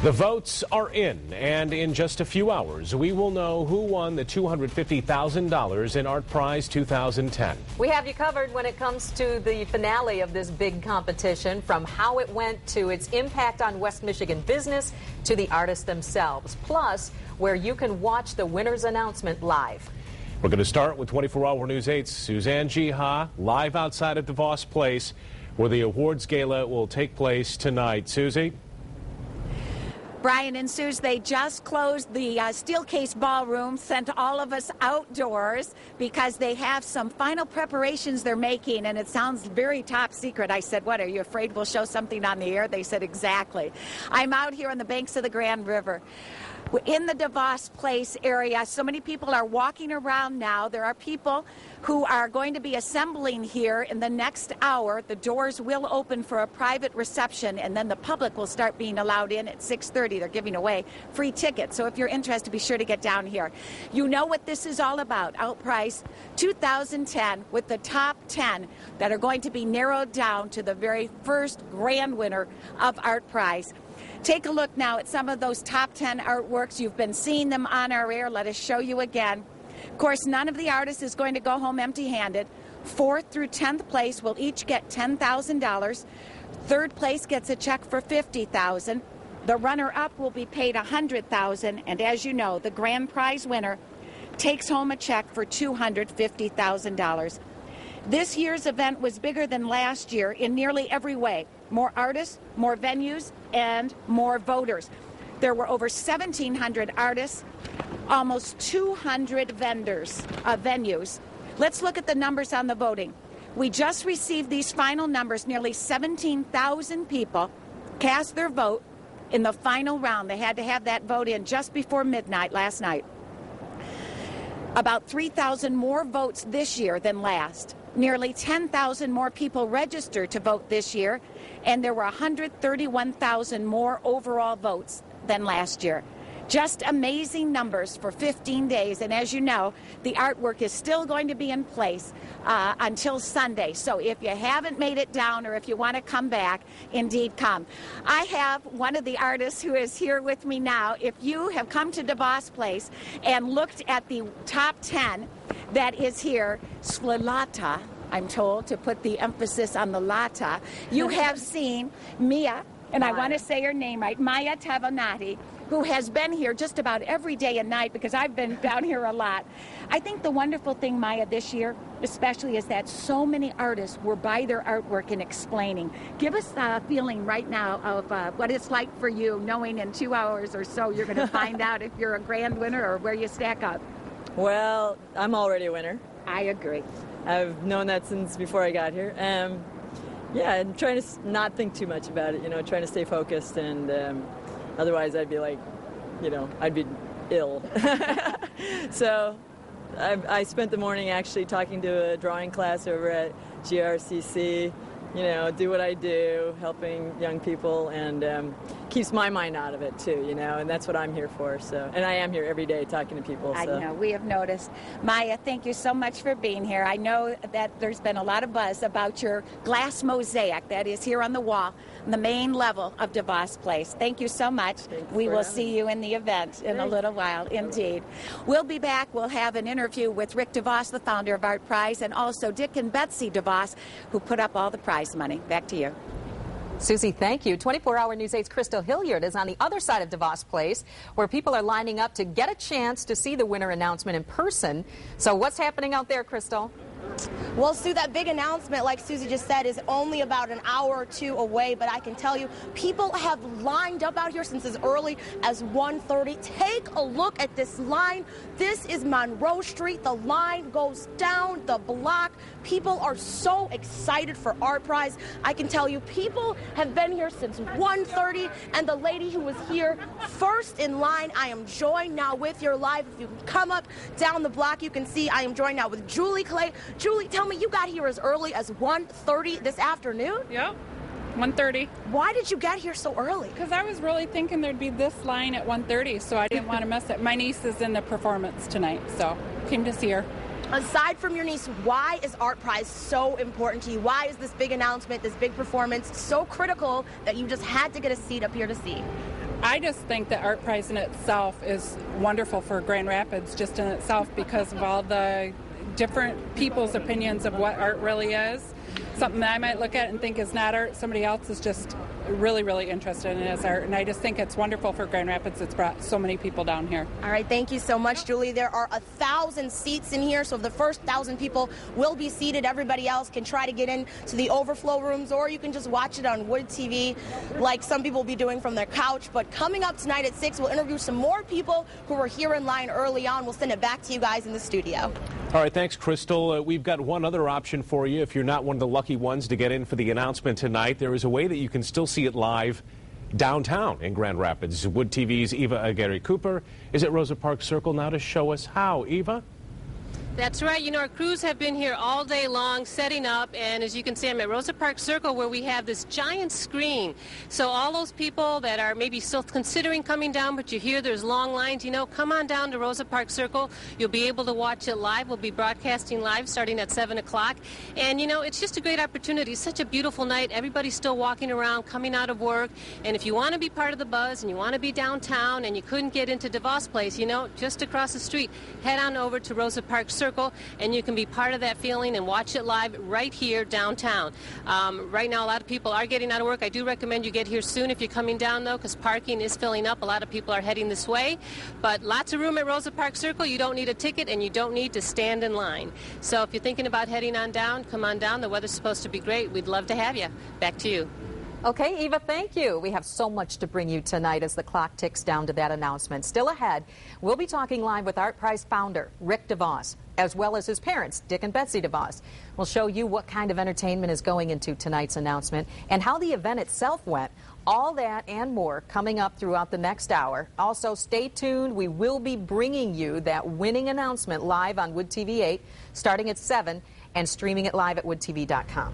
The votes are in, and in just a few hours, we will know who won the $250,000 in ArtPrize 2010. We have you covered when it comes to the finale of this big competition, from how it went to its impact on West Michigan business to the artists themselves, plus where you can watch the winner's announcement live. We're going to start with 24-Hour News 8's Suzanne Jiha, live outside of DeVos Place, where the awards gala will take place tonight. Susie? Brian and Suze, they just closed the Steelcase Ballroom, sent all of us outdoors because they have some final preparations they're making, and it sounds very top secret. I said, what, are you afraid we'll show something on the air? They said, exactly. I'm out here on the banks of the Grand River. In the DeVos Place area, so many people are walking around now. There are people who are going to be assembling here in the next hour. The doors will open for a private reception, and then the public will start being allowed in at 6:30. They're giving away free tickets, so if you're interested, be sure to get down here. You know what this is all about, ArtPrize 2010, with the top 10 that are going to be narrowed down to the very first grand winner of ArtPrize. Take a look now at some of those top 10 artworks. You've been seeing them on our air. Let us show you again. Of course, none of the artists is going to go home empty-handed. 4th through 10th place will each get $10,000. 3rd place gets a check for $50,000. The runner-up will be paid $100,000. And as you know, the grand prize winner takes home a check for $250,000. This year's event was bigger than last year in nearly every way. More artists, more venues, and more voters. There were over 1,700 artists, almost 200 venues. Let's look at the numbers on the voting. We just received these final numbers. Nearly 17,000 people cast their vote in the final round. They had to have that vote in just before midnight last night. About 3,000 more votes this year than last. Nearly 10,000 more people registered to vote this year, and there were 131,000 more overall votes than last year. Just amazing numbers for 15 days, and as you know, the artwork is still going to be in place until Sunday. So if you haven't made it down, or if you want to come back, indeed come. I have one of the artists who is here with me now. If you have come to DeVos Place and looked at the top 10 that is here, Sflilata, I'm told, to put the emphasis on the lata, you have seen Mia, and I want to say her name right, Maya Tavanati, who has been here just about every day and night because I've been down here a lot. I think the wonderful thing, Maya, this year especially, is that so many artists were by their artwork and explaining. Give us a feeling right now of what it's like for you, knowing in 2 hours or so you're going to find out if you're a grand winner or where you stack up. Well, I'm already a winner. I agree. I've known that since before I got here. Yeah, I'm trying to not think too much about it, trying to stay focused, and otherwise I'd be like, I'd be ill. So I spent the morning actually talking to a drawing class over at GRCC, do what I do, helping young people, and keeps my mind out of it too, and that's what I'm here for. So, and I am here every day talking to people. So. I know, we have noticed. Maya, thank you so much for being here. I know that there's been a lot of buzz about your glass mosaic that is here on the wall, on the main level of DeVos Place. Thank you so much. We will see you in the event in a little while, indeed. We'll be back. We'll have an interview with Rick DeVos, the founder of ArtPrize, and also Dick and Betsy DeVos, who put up all the prize money. Back to you. Susie, thank you. 24-Hour News 8's Crystal Hilliard is on the other side of DeVos Place, where people are lining up to get a chance to see the winner announcement in person. So what's happening out there, Crystal? Well, Sue, that big announcement, like Susie just said, is only about an hour or two away, but I can tell you, people have lined up out here since as early as 1:30. Take a look at this line. This is Monroe Street. The line goes down the block. People are so excited for ArtPrize. I can tell you, people have been here since 1:30, and the lady who was here first in line, I am joined now with your live. If you come up down the block, you can see I am joined now with Julie Clay. Julie, tell me, you got here as early as 1:30 this afternoon? Yep, 1:30. Why did you get here so early? Because I was really thinking there'd be this line at 1:30, so I didn't want to miss it. My niece is in the performance tonight, so came to see her. Aside from your niece, why is ArtPrize so important to you? Why is this big announcement, this big performance so critical that you just had to get a seat up here to see? I just think that ArtPrize in itself is wonderful for Grand Rapids just in itself because of all the different people's opinions of what art really is. Something that I might look at and think is not art, somebody else is just really, really interested in it as art. And I just think it's wonderful for Grand Rapids. It's brought so many people down here. All right, thank you so much, Julie. There are 1,000 seats in here, so the first 1,000 people will be seated. Everybody else can try to get into the overflow rooms, or you can just watch it on WOOD TV like some people will be doing from their couch. But coming up tonight at 6, we'll interview some more people who were here in line early on. We'll send it back to you guys in the studio. All right, thanks, Crystal. We've got one other option for you. If you're not one of the lucky ones to get in for the announcement tonight, there is a way that you can still see it live downtown in Grand Rapids. WOOD TV's Eva Aguirre-Cooper is at Rosa Parks Circle now to show us how. Eva? That's right. You know, our crews have been here all day long setting up, and as you can see, I'm at Rosa Parks Circle where we have this giant screen. So all those people that are maybe still considering coming down, but you hear there's long lines, you know, come on down to Rosa Parks Circle. You'll be able to watch it live. We'll be broadcasting live starting at 7 o'clock. And, you know, it's just a great opportunity. It's such a beautiful night. Everybody's still walking around, coming out of work. And if you want to be part of the buzz and you want to be downtown and you couldn't get into DeVos Place, you know, just across the street, head on over to Rosa Parks Circle. And you can be part of that feeling and watch it live right here downtown. Right now, a lot of people are getting out of work. I do recommend you get here soon if you're coming down, though, because parking is filling up. A lot of people are heading this way. But lots of room at Rosa Parks Circle. You don't need a ticket, and you don't need to stand in line. So if you're thinking about heading on down, come on down. The weather's supposed to be great. We'd love to have you. Back to you. Okay, Eva, thank you. We have so much to bring you tonight as the clock ticks down to that announcement. Still ahead, we'll be talking live with ArtPrize founder Rick DeVos, as well as his parents, Dick and Betsy DeVos. We'll show you what kind of entertainment is going into tonight's announcement and how the event itself went. All that and more coming up throughout the next hour. Also, stay tuned. We will be bringing you that winning announcement live on WOOD TV8 starting at 7 and streaming it live at woodtv.com.